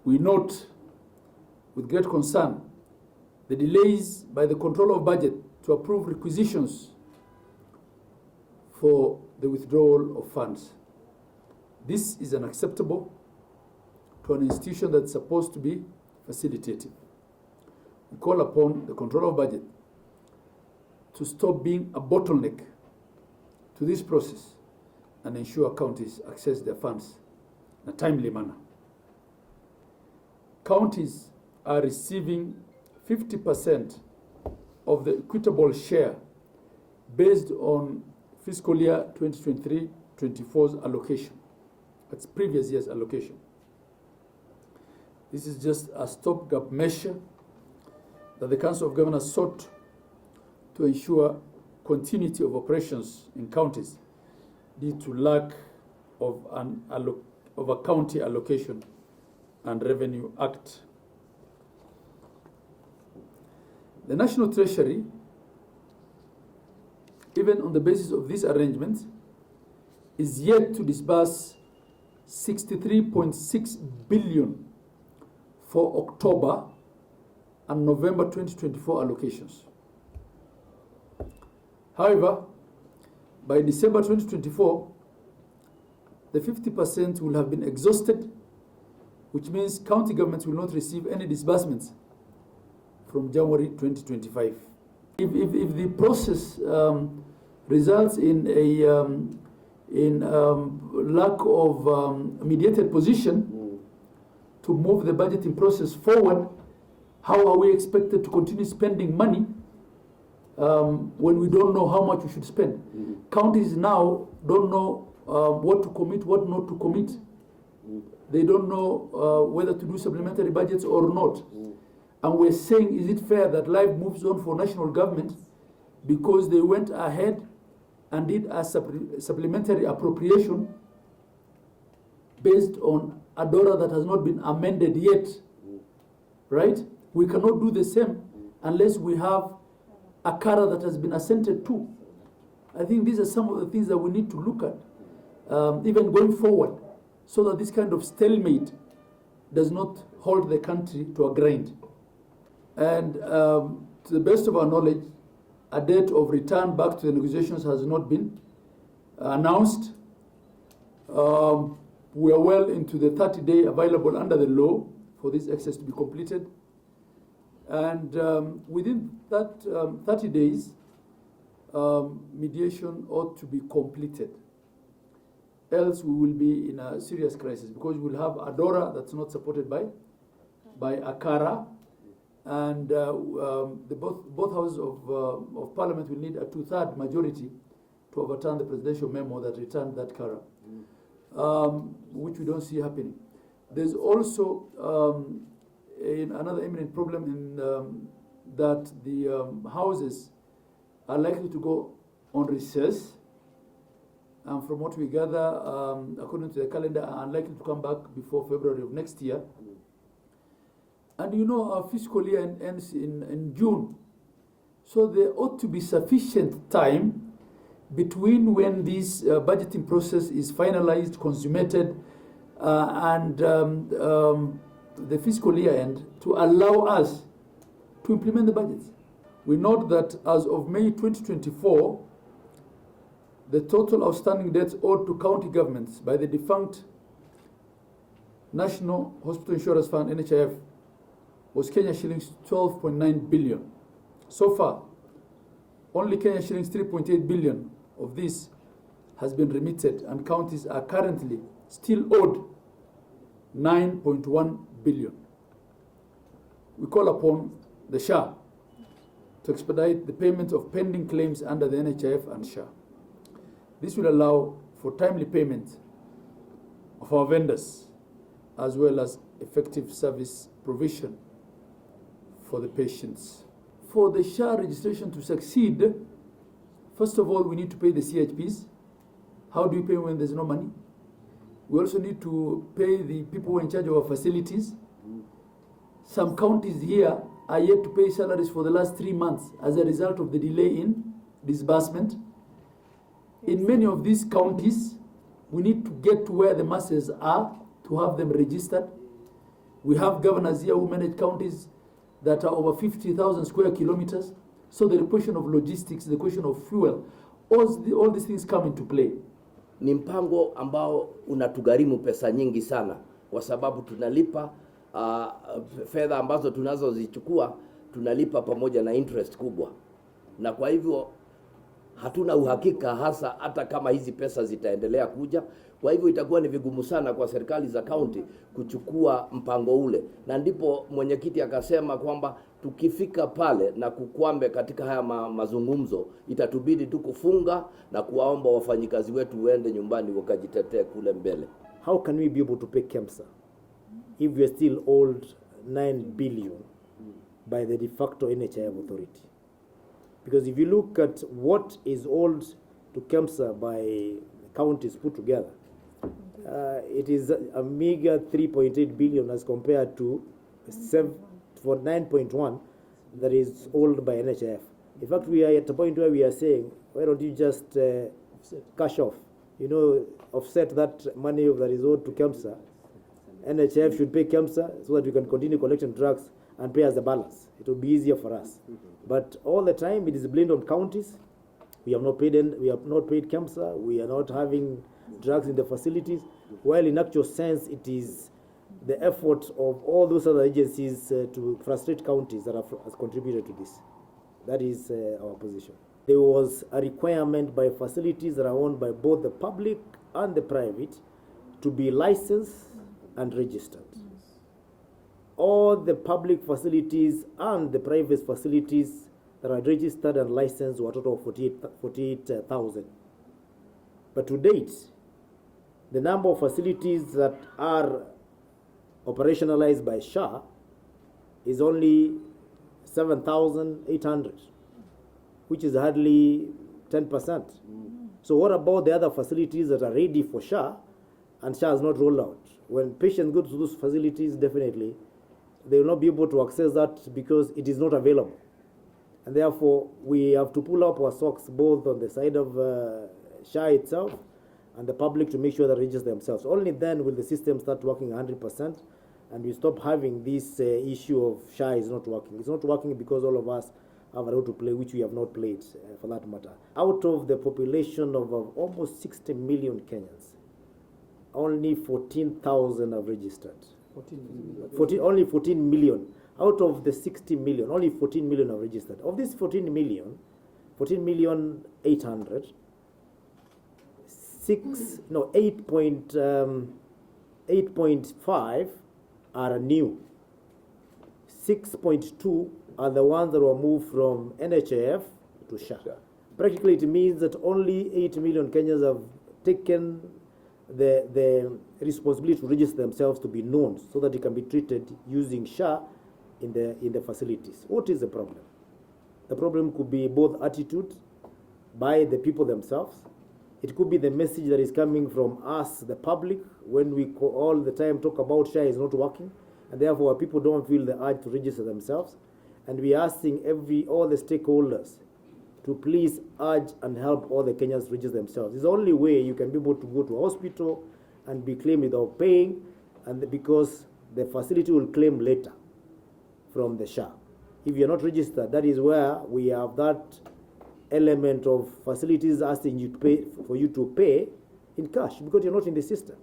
We note with great concern the delays by the Controller of Budget to approve requisitions for the withdrawal of funds. This is unacceptable to an institution that's supposed to be facilitative. We call upon the Controller of Budget to stop being a bottleneck to this process and ensure counties access their funds in a timely manner. Counties are receiving 50% of the equitable share based on fiscal year 2023-24's allocation. That's previous year's allocation. This is just a stopgap measure that the Council of Governors sought to ensure continuity of operations in counties due to lack of a county allocation and revenue act. The National Treasury, even on the basis of this arrangement, is yet to disburse 63.6 billion for October and November 2024 allocations. However, by December 2024, the 50% will have been exhausted, which means county governments will not receive any disbursements from January 2025. If the process results in lack of mediated position to move the budgeting process forward, how are we expected to continue spending money when we don't know how much we should spend? Counties now don't know what to commit, what not to commit. They don't know whether to do supplementary budgets or not. And we're saying, is it fair that life moves on for national government because they went ahead and did a supplementary appropriation based on a dollar that has not been amended yet, right? We cannot do the same unless we have a CARA that has been assented to. I think these are some of the things that we need to look at, even going forward, so that this kind of stalemate does not hold the country to a grind. And to the best of our knowledge, a date of return back to the negotiations has not been announced. We are well into the 30-day available under the law for this exercise to be completed. And within that 30 days, mediation ought to be completed. Else we will be in a serious crisis, because we will have a DORA that's not supported by a CARA, and both houses of Parliament will need a 2/3 majority to overturn the presidential memo that returned that CARA, which we don't see happening. There's also another imminent problem in that the houses are likely to go on recess, and from what we gather, according to the calendar, are unlikely to come back before February of next year. And you know, our fiscal year ends in June. So there ought to be sufficient time between when this budgeting process is finalized, consummated, and the fiscal year end to allow us to implement the budgets. We note that as of May 2024, the total outstanding debts owed to county governments by the defunct National Hospital Insurance Fund, NHIF, was Kenya shillings 12.9 billion. So far, only Kenya shillings 3.8 billion of this has been remitted, and counties are currently still owed 9.1 billion. We call upon the SHA to expedite the payment of pending claims under the NHIF and SHA. This will allow for timely payment of our vendors, as well as effective service provision for the patients. For the SHA registration to succeed, first of all, we need to pay the CHPs. How do you pay when there's no money? We also need to pay the people who are in charge of our facilities. Some counties here are yet to pay salaries for the last 3 months as a result of the delay in disbursement. In many of these counties, we need to get to where the masses are to have them registered. We have governors here who manage counties that are over 50,000 square kilometers. So the question of logistics, the question of fuel, all these things come into play. Ni mpango ambao unatugharimu pesa nyingi sana, kwa sababu tunalipa fedha ambazo tunazozichukua tunalipa pamoja na interest kubwa, na kwa hivyo hatuna uhakika hata kama hizi pesa zitaendelea kuja. Kwa hivyo itakuwa ni vigumu sana kwa serikali za county kuchukua mpango ule, na ndipo mwenyekiti akasema kwamba tukifika pale na kukwambe katika haya mazungumzo, itatubidi tu kufunga na kuwaomba wafanyikazi wetu waende nyumbani wakajitetee kule mbele. How can we be able to pay KEMSA if we are still owed 9 billion by the de facto NHIF authority? Because if you look at what is owed to KEMSA by counties put together, it is a meager 3.8 billion as compared to 9.1 that is owed by NHIF. In fact, we are at a point where we are saying, why don't you just cash off, offset that money that is owed to KEMSA. NHIF should pay KEMSA so that we can continue collecting drugs and pay us the balance. It will be easier for us. But all the time it is blamed on counties. We have not paid KEMSA. We are not having drugs in the facilities. While in actual sense, it is the effort of all those other agencies to frustrate counties that has contributed to this. That is our position. There was a requirement by facilities that are owned by both the public and the private to be licensed and registered. All the public facilities and the private facilities that are registered and licensed were a total of 48,000. But to date, the number of facilities that are operationalized by SHA is only 7,800, which is hardly 10%. So what about the other facilities that are ready for SHA and SHA has not rolled out? When patients go to those facilities, definitely they will not be able to access that because it is not available. And therefore, we have to pull up our socks both on the side of SHA itself and the public to make sure they register themselves. Only then will the system start working 100%, and we stop having this issue of SHA is not working. It's not working because all of us have a role to play, which we have not played for that matter. Out of the population of almost 60 million Kenyans, only 14,000 have registered. 14 million. Out of the 60 million, only 14 million have registered. Of this 14 million 800, 8.5 are new. 6.2 are the ones that were moved from NHIF to SHA. Practically, it means that only 8 million Kenyans have taken the responsibility to register themselves to be known so that they can be treated using SHA in the facilities. What is the problem? The problem could be both attitude by the people themselves. It could be the message that is coming from us, the public, when we all the time talk about SHA is not working, and therefore people don't feel the urge to register themselves. And we are asking all the stakeholders to please urge and help all the Kenyans register themselves. It's the only way you can be able to go to a hospital and be claimed without paying, and because the facility will claim later from the SHA. If you're not registered, that is where we have that element of facilities asking you to pay, for you to pay in cash because you're not in the system.